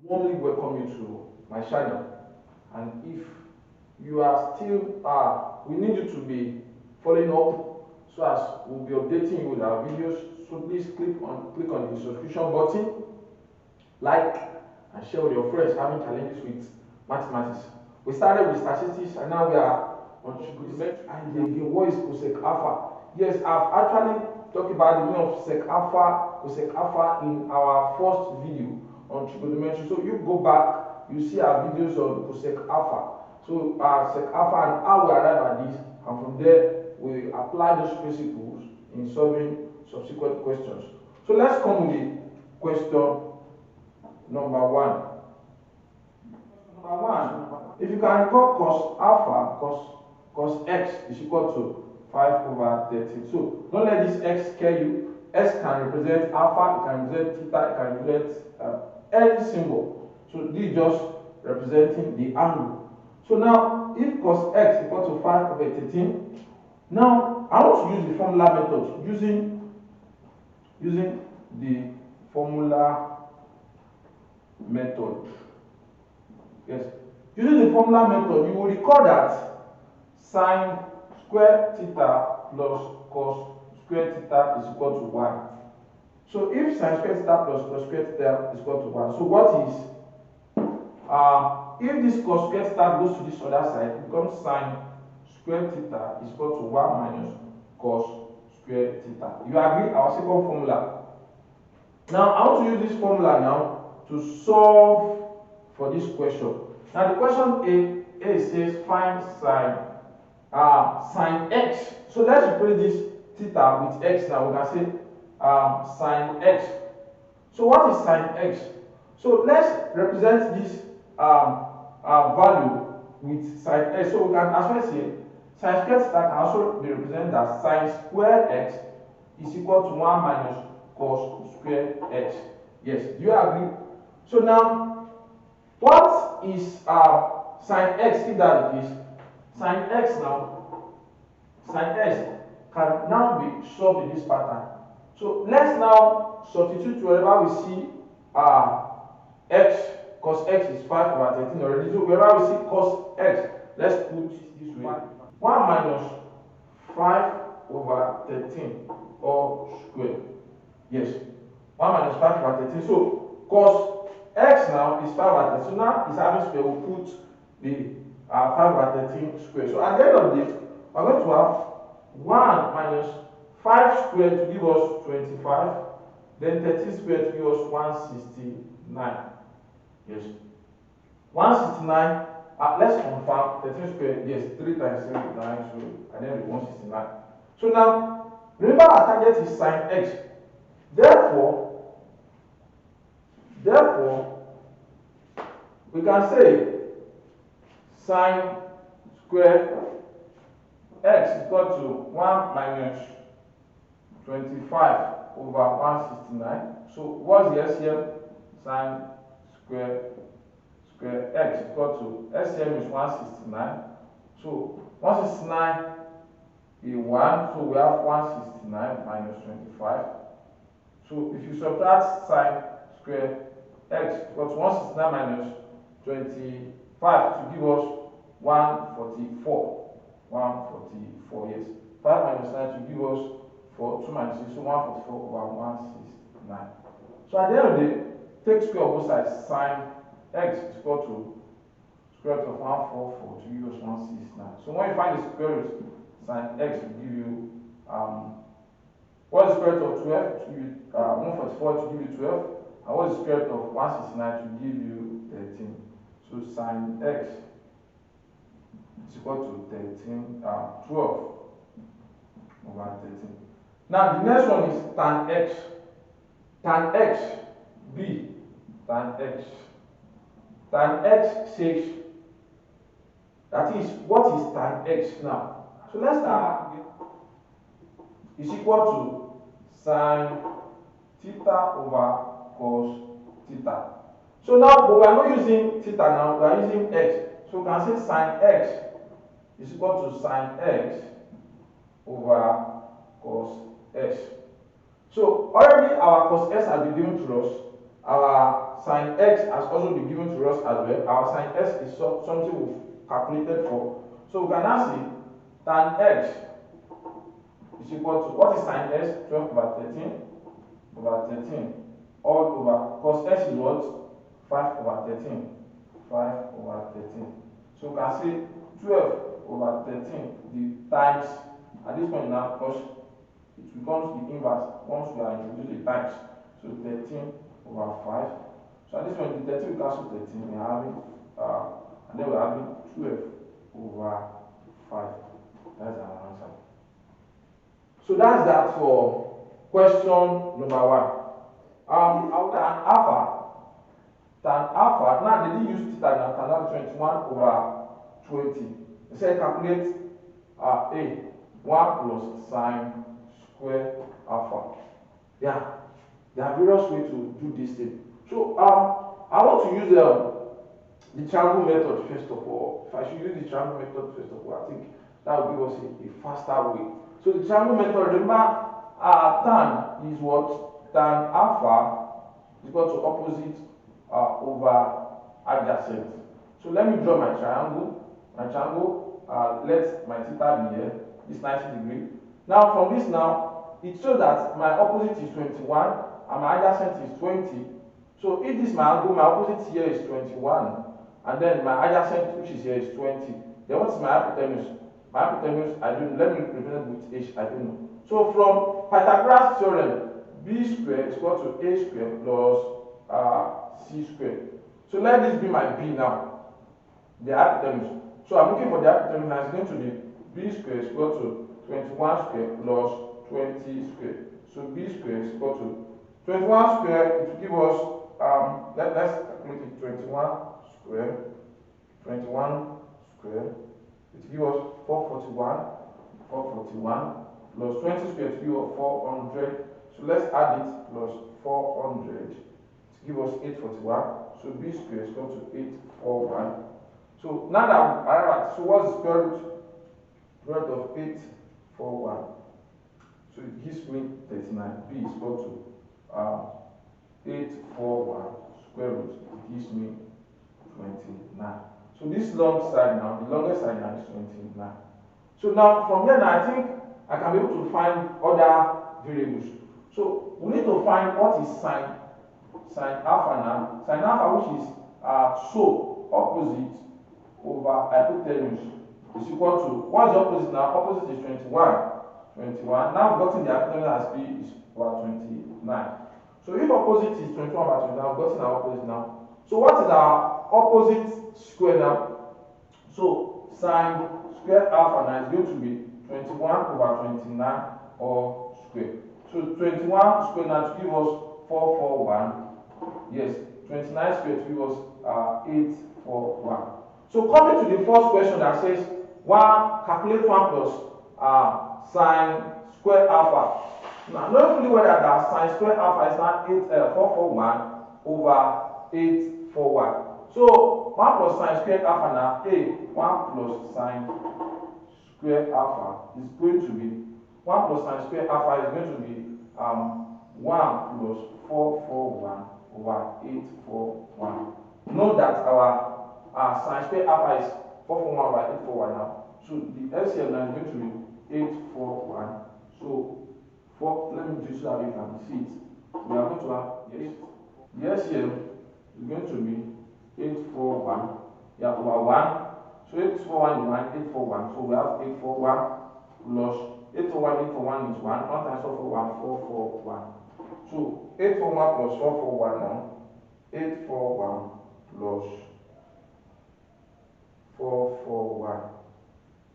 warmly welcome you to my channel. And if you are still, we need you to be following up so as we'll be updating you with our videos. So please click on the subscription button, like and share with your friends having challenges with mathematics. We started with statistics and now we are on trigonometry. And again, what is cosec alpha? Yes, I've actually talked about the meaning of sec alpha, cosec alpha in our first video on trigonometry. So you go back, you see our videos on cosec alpha. So sec alpha and how we arrive at this, and from there we apply those principles in solving subsequent questions. So let's come with the question number one. If you can recall cos alpha, cos x is equal to 5/13. So don't let this x scare you. X can represent alpha, it can represent theta, it can represent any symbol. So this is just representing the angle. So now if cos x equal to 5/13, now I want to use the formula method using the formula method. Yes, using the formula method, you will recall that sine square theta plus cos square theta is equal to 1. So if sine square theta plus cos square theta is equal to 1, so what is if this cos square theta goes to this other side, it becomes sine square theta is equal to 1 minus cos square theta. You agree? Our second formula. Now I want to use this formula now to solve for this question. Now the question A says find sine x. So let's replace this theta with x. Now we can say sine x. So what is sine x? So let's represent this value with sine x. So we can as well say sine square theta can also be represented as sine square x is equal to 1 minus cos square x. Yes, do you agree? So now what is sine x if that is sine x now? Sine x can now be solved in this pattern. So let's now substitute wherever we see x, cos x is 5/13 already. So wherever we see cos x, let's put this way. 1 minus 5/13 all square. Yes, 1 minus 5/13. So cos x now is 5/13. So now it's having square. We'll put the 5/13 square. So at the end of the day, we're going to have 1 minus 5 squared to give us 25. Then 13 squared to give us 169. Yes. 169. Let's confirm 13 squared. Yes, 3 times 7 is 9. So at the end of 169. So now, remember our target is sine x. Therefore, we can say sine square x is equal to 1 minus 25/169. So what's the LCM? Sine square x is equal to LCM is 169. So 169 is 1. So we have 169 minus 25. So if you subtract sine square x equals 169 minus 25 to give us 144. 144, yes. 5 minus 9 to give us 4, 2 minus 6, so 144/169. So at the end of the day, take square of both sides. Sine x is equal to square root of 144 to give us 169. So when you find the square root, sine x will give you what is the square root of 12? To give you 144 to give you 12. And what is the square root of 169 to give you 13? So sine x is equal to 12/13. Now the next one is tan x. Tan x says, that is, what is tan x now? So let's start. Is equal to sine theta over cos theta. So now, but we are not using theta now, we are using x. So we can say sine x is equal to sine x over cos x. So already our cos x has been given to us, our sin x has also been given to us as well. Our sin x is something we've calculated for. So we can now see tan x is equal to, what is sin x? 12 over 13 over 13 all over cos x is what? 5 over 13. 5 over 13. So we can see 12 over 13 the times at this point now, because it becomes the inverse once we are introducing the times. So 13 over 5. So at this point the 13 we cancel 13, we are having and then we are having 12 over 5. That's our answer. So that's that for question number 1. Tan alpha, now they didn't use theta now, tan alpha 21 over 20. They said calculate A, 1 plus sine square alpha. Yeah, there are various ways to do this thing. So I want to use the triangle method first of all. If I should use the triangle method first of all, I think that will give us a faster way. So the triangle method, remember, tan is what? Tan alpha is equal to opposite over adjacent. So let me draw my triangle. Let my theta be here. This 90 degree. Now from this now, it shows that my opposite is 21 and my adjacent is 20. So if this is my angle, my opposite here is 21, and then my adjacent, which is here, is 20. Then what is my hypotenuse? My hypotenuse, I don't know. Let me represent with h, I don't know. So from Pythagoras theorem, b squared is equal to a squared plus c squared. So let this be my b now, the hypotenuse. So I'm looking for the hypotenuse, and it's going to be b squared is equal to 21 squared plus 20 squared. So b squared is equal to 21 squared, it will give us let's calculate it. 21 squared it will give us 441 plus 20 squared to give us 400. So let's add it, plus 400 to give us 841. So b squared is equal to 841. So now that I have, so what's the square root? Square root of 841. So it gives me 39. B is equal to 841 square root. It gives me 29. So this long side now, the longest side now is 29. So now from here now, I think I can be able to find other variables. So we need to find what is sine alpha now. Sine alpha, which is so opposite over hypotenuse, is equal to, what is the opposite now? Opposite is 21. 21. Now we've gotten the hypotenuse as b is over 29. So if opposite is 21 over 29, we've gotten our opposite now. So what is our opposite square now? So sine square alpha now is going to be 21 over 29 or square. So 21 square now to give us 441. Yes, 29 square to give us 841. So coming to the first question that says calculate 1 plus sine square alpha. Now not fully whether that sine square alpha is now 441 over 841. So 1 plus sine square alpha now, 1 plus sine square alpha is going to be 1 plus sine square alpha is going to be 1 plus 441 over 841. Note that our sine square alpha is 441 over 841 now. So the LCM now is going to be 841. So let me do so that you can see it. We are going to have the LCM is going to be 841. Yeah, over 1. So 841 is 1, 841. So we have 841 plus 841 is 1. 1 times 441, 441. So 841 plus 441 now. 841 plus 441.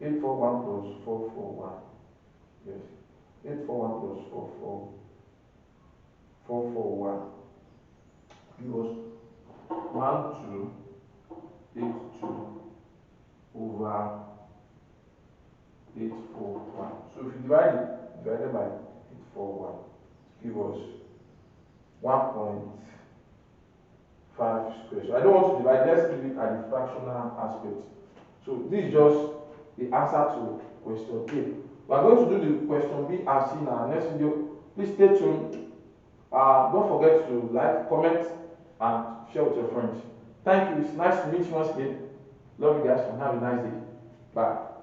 841 plus 441. Yes. 841 plus 441. Give us 1282 over 841. So if you divide it, divided by 841, give us 1.5 square. So I don't want to divide, let's leave it at the fractional aspect. So this is just the answer to question A. We are going to do the question B and C in our next video. Please stay tuned. Don't forget to like, comment, and share with your friends. Thank you. It's nice to meet you once again. Love you guys and have a nice day. Bye.